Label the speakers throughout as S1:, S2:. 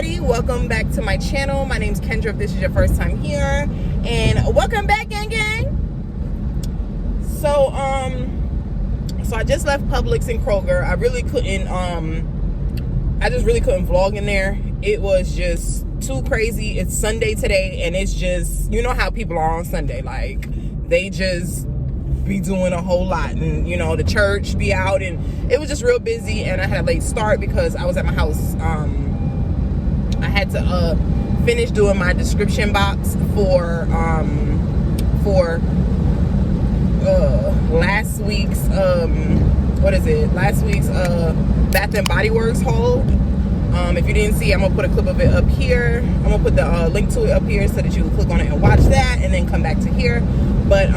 S1: everybody, welcome back to my channel. My name's Kendra if this is your first time here, and welcome back, gang. So I just left Publix and Kroger. I really couldn't vlog in there. It was just too crazy. It's Sunday today, and it's just, you know how people are on Sunday, like they just be doing a whole lot, and you know, the church be out, and it was just real busy, and I had a late start because I was at my house. I had to finish doing my description box for last week's Bath and Body Works haul. If you didn't see, I'm gonna put a clip of it up here. I'm gonna put the link to it up here so that you can click on it and watch that, and then come back to here. But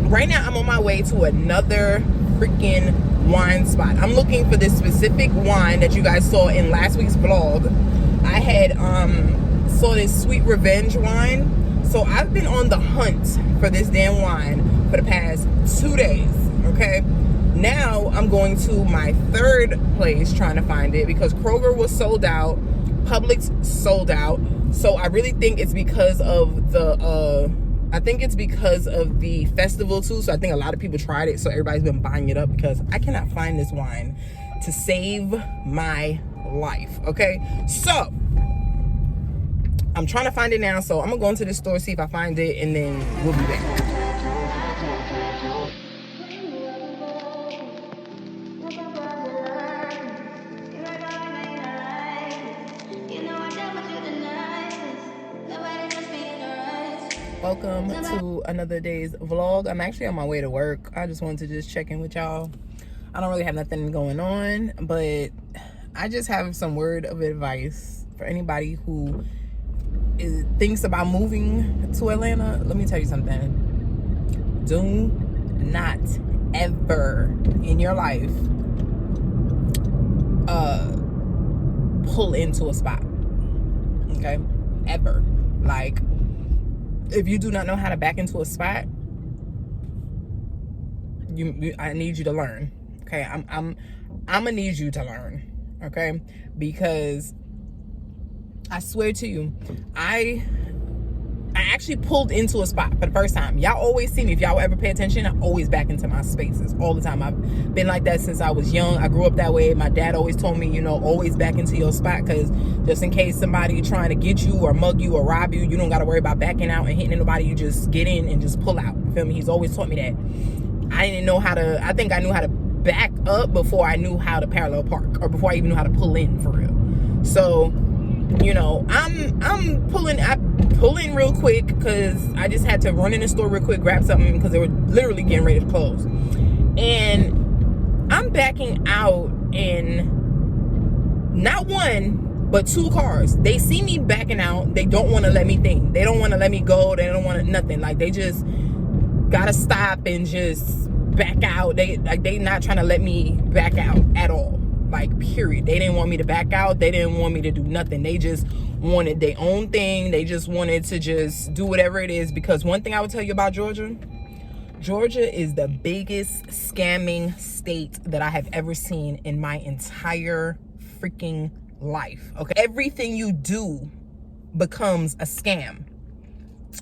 S1: right now I'm on my way to another freaking wine spot. I'm looking for this specific wine that you guys saw in last week's vlog. I had saw this Sweet Revenge wine. So I've been on the hunt for this damn wine for the past 2 days. Okay, now I'm going to my third place trying to find it because Kroger was sold out, Publix sold out. So I really think it's because of the festival too. So I think a lot of people tried it, so everybody's been buying it up because I cannot find this wine to save my life. Okay, so I'm trying to find it now, so I'm gonna go into the store, see if I find it, and then we'll be back. Welcome to another day's vlog. I'm actually on my way to work. I just wanted to just check in with y'all. I don't really have nothing going on, but I just have some word of advice for anybody who thinks about moving to Atlanta. Let me tell you something. Do not ever in your life pull into a spot. Okay? Ever. Like, if you do not know how to back into a spot, I need you to learn. Okay, I'm gonna need you to learn. Okay, because I swear to you, I actually pulled into a spot for the first time. Y'all always see me, if y'all ever pay attention, I always back into my spaces all the time. I've been like that since I was young. I grew up that way. My dad always told me, you know, always back into your spot, because just in case somebody trying to get you or mug you or rob you, you don't got to worry about backing out and hitting anybody. You just get in and just pull out. You feel me? He's always taught me that. I didn't know how to, I think I knew how to back up before I knew how to parallel park, or before I even knew how to pull in for real. So, you know, I'm pulling real quick because I just had to run in the store real quick, grab something because they were literally getting ready to close. And I'm backing out in not one, but 2 cars. They see me backing out. They don't want to let me think. They don't want to let me go. They don't want to, nothing. Like, they just gotta stop and just back out. They not trying to let me back out at all. Like, period. They didn't want me to back out. They didn't want me to do nothing. They just wanted their own thing. They just wanted to just do whatever it is. Because one thing I would tell you about Georgia is the biggest scamming state that I have ever seen in my entire freaking life. Okay, everything you do becomes a scam.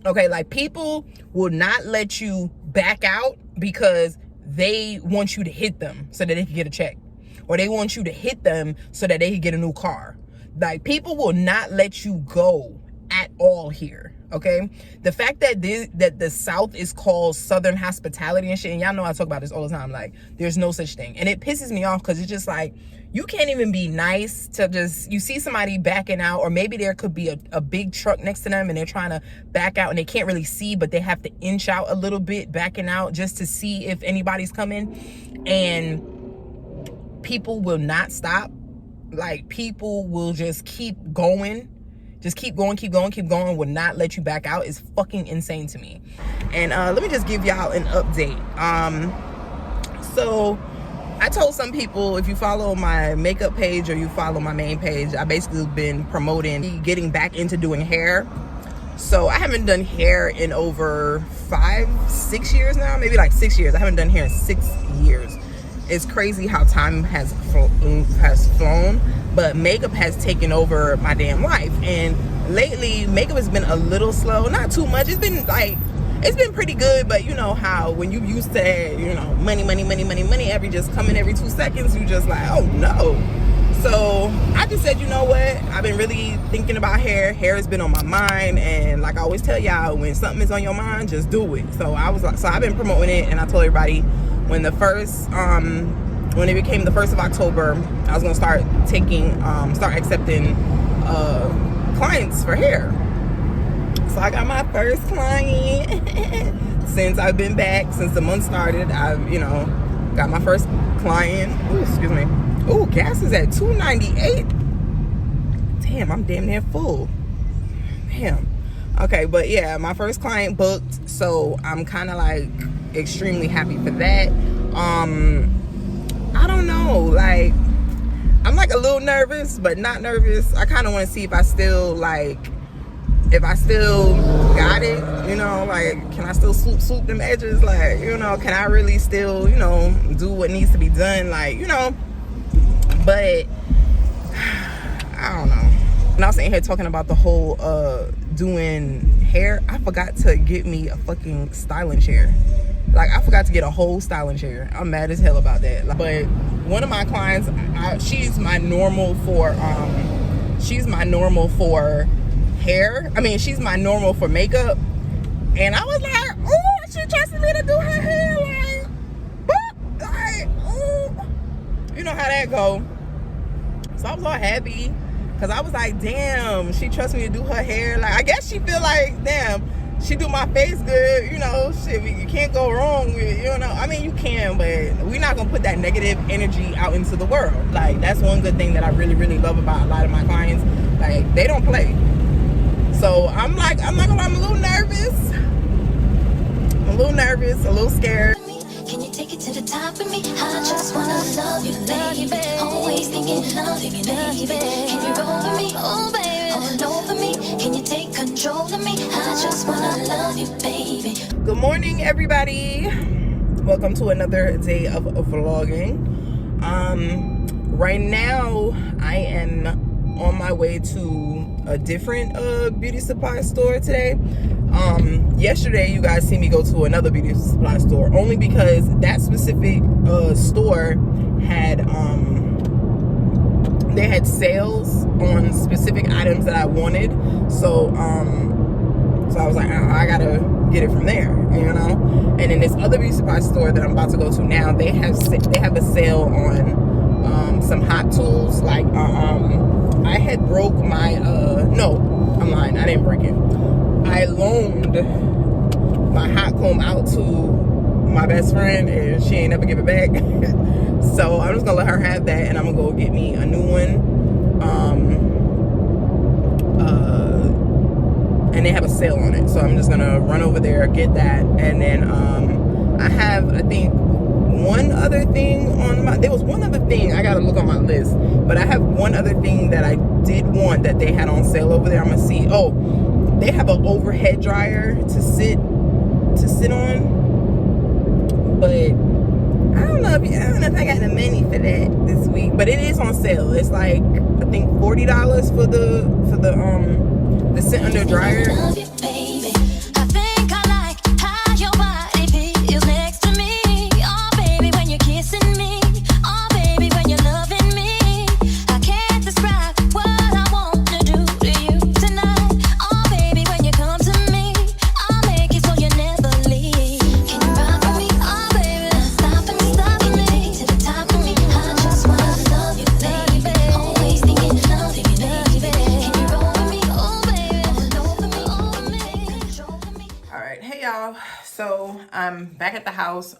S1: Okay, like, people will not let you back out because they want you to hit them so that they can get a check. Or they want you to hit them so that they can get a new car. Like, people will not let you go at all here. Okay, the fact that the South is called Southern hospitality and shit, and y'all know I talk about this all the time, like, there's no such thing. And it pisses me off because it's just like, you can't even be nice to just, you see somebody backing out, or maybe there could be a big truck next to them and they're trying to back out and they can't really see, but they have to inch out a little bit backing out just to see if anybody's coming. And people will not stop. Like, people will just keep going. Just keep going, will not let you back out. Is fucking insane to me. And let me just give y'all an update. So I told some people, if you follow my makeup page or you follow my main page, I basically been promoting getting back into doing hair. So I haven't done hair in over 5-6 years now, maybe like 6 years. I haven't done hair in 6 years. It's crazy how time has flown. but makeup has taken over my damn life. And lately makeup has been a little slow, not too much. It's been like, it's been pretty good, but you know how when you used to, you know, money every just coming every 2 seconds, you just like, oh no. So I just said, you know what, I've been really thinking about hair. Hair has been on my mind, and like I always tell y'all, when something is on your mind, just do it. So I was like, so I've been promoting it, and I told everybody when the first when it became the 1st of October, I was gonna start accepting clients for hair. So I got my first client since I've been back, since the month started. I've, you know, got my first client. Ooh, excuse me. Ooh, gas is at $2.98. Damn, I'm damn near full. Damn. Okay, but yeah, my first client booked, so I'm kind of like extremely happy for that. I don't know, like I'm like a little nervous, but not nervous. I kind of want to see if I still got it, you know, like can I still swoop them edges, like, you know, can I really still, you know, do what needs to be done, like, you know. But I don't know. When I was sitting here talking about the whole doing hair, I forgot to get me a fucking styling chair. Like, I forgot to get a whole styling chair. I'm mad as hell about that. But one of my clients, she's my normal for hair. I mean, she's my normal for makeup. And I was like, oh, she trusted me to do her hair, like, boop, like, oh. You know how that go. So I was all happy, because I was like, damn, she trusts me to do her hair. Like, I guess she feel like, damn, she do my face good, you know, shit, you can't go wrong with, you know, I mean, you can, but we're not gonna put that negative energy out into the world. Like, that's one good thing that I really, really love about a lot of my clients. Like, they don't play. So I'm like, I'm not gonna lie, I'm a little nervous. A little scared.
S2: Can you take it to the top with me? I just wanna love you, baby. Always thinking of you, baby. Can you roll with me? Oh, baby. All over me. Can you take control of me? I just wanna love you, baby.
S1: Good morning, everybody. Welcome to another day of vlogging. Right now, I am on my way to a different beauty supply store today. Yesterday you guys see me go to another beauty supply store, only because that specific store had they had sales on specific items that I wanted. So so I was like, I gotta get it from there, you know. And in this other beauty supply store that I'm about to go to now, they have a sale on some hot tools. Like I had broke my no, I'm lying, I didn't break it. I loaned my hot comb out to my best friend, and she ain't never give it back. So I'm just gonna let her have that, and I'm gonna go get me a new one. And they have a sale on it, so I'm just gonna run over there, get that, and then I have, I think, one other thing on my, there was one other thing, I gotta look on my list, but I have one other thing that I did want that they had on sale over there. I'm gonna see. Oh, they have an overhead dryer to sit on, but I don't know if I got the money for that this week. But it is on sale. It's like, I think $40 for the sit under dryer.
S2: Love you, baby. I think I like how your body feels next to me. Oh, baby, when you're kissing me. Oh, baby, when you're loving me. I can't describe what I want to do to you tonight. Oh, baby, when you come to me, I'll make it so you never leave. Can you ride for me? Oh, baby, stop me. Can you take it to the top of me? I just wanna love you, baby. Always thinking of you, baby. Can you roll with me? Oh, baby, all over me, control me.
S1: All right, hey y'all. So I'm back at the house.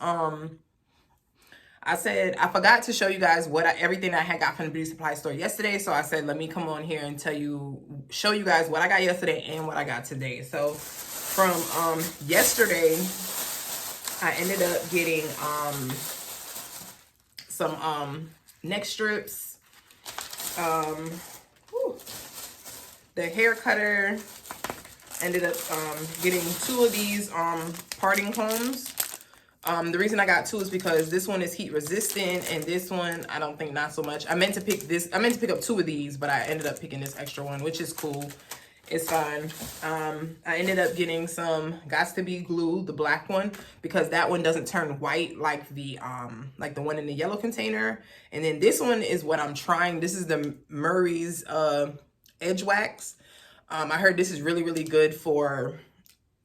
S1: I said I forgot to show you guys everything I had got from the beauty supply store yesterday. So I said, let me come on here and show you guys what I got yesterday and what I got today. So from yesterday, I ended up getting some neck strips, the hair cutter. Ended up getting 2 of these parting combs. The reason I got two is because this one is heat resistant and this one I don't think not so much. I meant to pick up two of these, but I ended up picking this extra one, which is cool. It's fine. I ended up getting some Gots to Be glue, the black one, because that one doesn't turn white like the one in the yellow container. And then this one is what I'm trying. This is the Murray's edge wax. I heard this is really, really good for,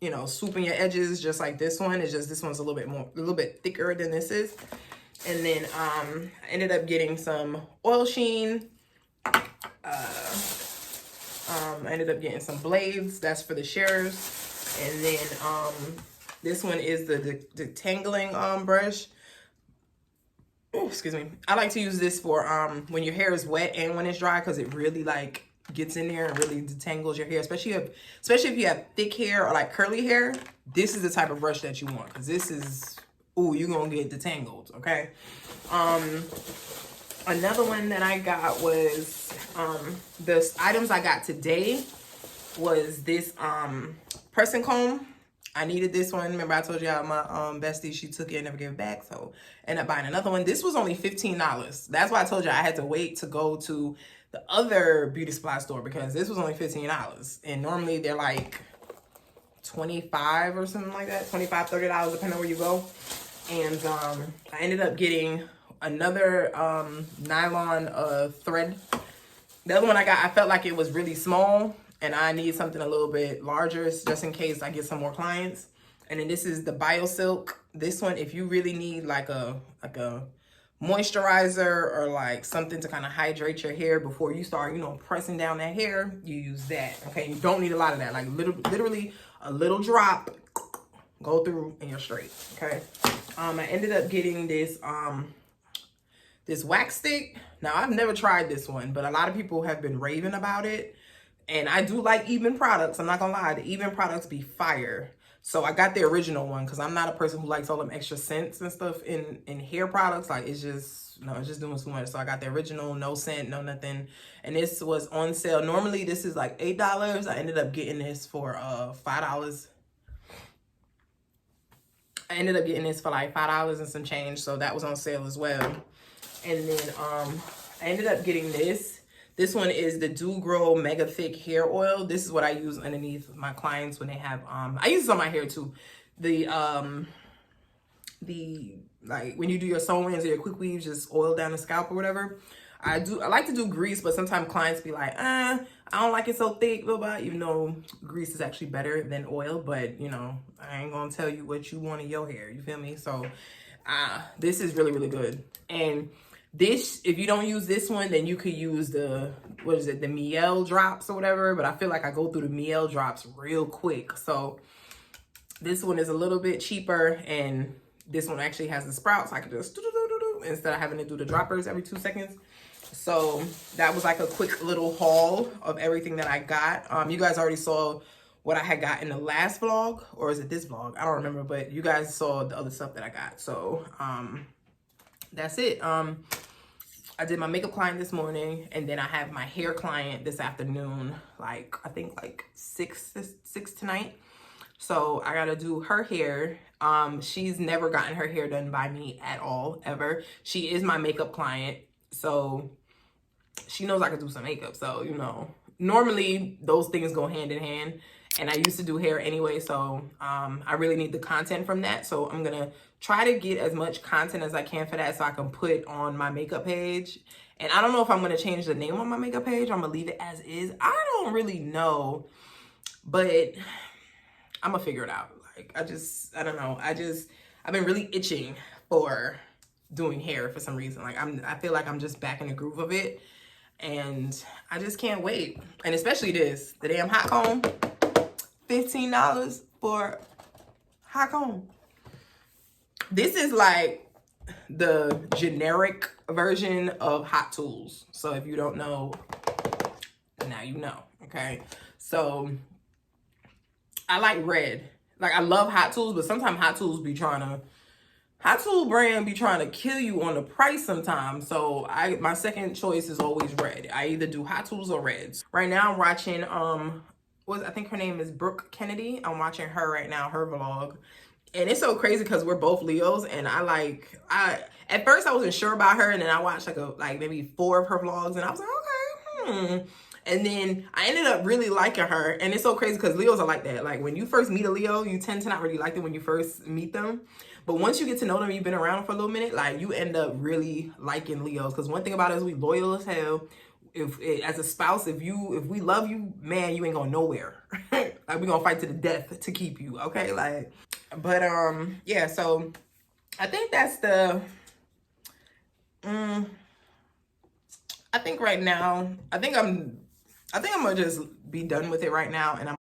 S1: you know, swooping your edges, just like this one. It's just this one's a little bit thicker than this is. And then I ended up getting some oil sheen. I ended up getting some blades. That's for the shears. And then this one is the detangling brush. Oh, excuse me. I like to use this for when your hair is wet and when it's dry, because it really like gets in there and really detangles your hair, especially if you have thick hair or like curly hair. This is the type of brush that you want, because this is, ooh, you're gonna get detangled. Okay. Another one that I got was the items I got today was this pressing comb. I needed this one. Remember I told y'all my bestie, she took it and never gave it back, so ended up buying another one. This was only $15. That's why I told you I had to wait to go to the other beauty supply store, because this was only $15, and normally they're like $25 or something like that, $25, $30 depending on where you go. And I ended up getting another nylon thread. The other one I got, I felt like it was really small and I need something a little bit larger just in case I get some more clients. And then this is the BioSilk. This one, if you really need like a moisturizer or like something to kind of hydrate your hair before you start, you know, pressing down that hair, you use that. Okay, you don't need a lot of that. Like literally a little drop, go through and you're straight. Okay. I ended up getting this this wax stick. Now I've never tried this one, but a lot of people have been raving about it. And I do like Even products. I'm not gonna lie, the Even products be fire. So I got the original one because I'm not a person who likes all them extra scents and stuff in hair products. Like it's just, no, it's just doing too much. So I got the original, no scent, no nothing. And this was on sale. Normally this is like $8. I ended up getting this for $5. I ended up getting this for like $5 and some change. So that was on sale as well. And then I ended up getting this. This one is the Do Grow Mega Thick Hair Oil. This is what I use underneath my clients when they have, I use this on my hair too. The like when you do your sew-ins or your quick weaves, just oil down the scalp or whatever. I like to do grease, but sometimes clients be like, I don't like it so thick, blah, blah, even though grease is actually better than oil. But, you know, I ain't gonna tell you what you want in your hair. You feel me? So this is really, really good. And this, if you don't use this one, then you could use the, what is it, the Miel drops or whatever. But I feel like I go through the Miel drops real quick. So this one is a little bit cheaper, and this one actually has the sprouts. I could just instead of having to do the droppers every 2 seconds. So that was like a quick little haul of everything that I got. You guys already saw what I had got in the last vlog, or is it this vlog? I don't remember, but you guys saw the other stuff that I got. So that's it. I did my makeup client this morning, and then I have my hair client this afternoon, like I think like 6 tonight. So I gotta do her hair. She's never gotten her hair done by me at all, ever. She is my makeup client, so she knows I can do some makeup. So, you know, normally those things go hand in hand. And I used to do hair anyway, so I really need the content from that. So I'm gonna try to get as much content as I can for that so I can put on my makeup page. And I don't know if I'm gonna change the name on my makeup page. I'm gonna leave it as is. I don't really know, but I'm gonna figure it out. Like, I don't know. I've been really itching for doing hair for some reason. Like I feel like I'm just back in the groove of it, and I just can't wait. And especially this, the damn hot comb. $15 for hot comb. This is like the generic version of Hot Tools. So if you don't know, now you know, okay? So I like red. Like I love Hot Tools, but sometimes Hot Tool brand be trying to kill you on the price sometimes. So my second choice is always red. I either do Hot Tools or reds. Right now I'm watching I think her name is Brooke Kennedy. I'm watching her right now, her vlog. And it's so crazy because we're both Leos, and I at first I wasn't sure about her, and then I watched like maybe 4 of her vlogs, and I was like, okay, and then I ended up really liking her. And it's so crazy because Leos are like that. Like when you first meet a Leo, you tend to not really like them when you first meet them, but once you get to know them, you've been around them for a little minute, like you end up really liking Leos. Because one thing about us, we loyal as hell. If as a spouse, if we love you, man, you ain't going nowhere. Like we gonna fight to the death to keep you, okay? Like, but yeah, so I think that's the I think right now, I think I'm gonna just be done with it right now, and I'm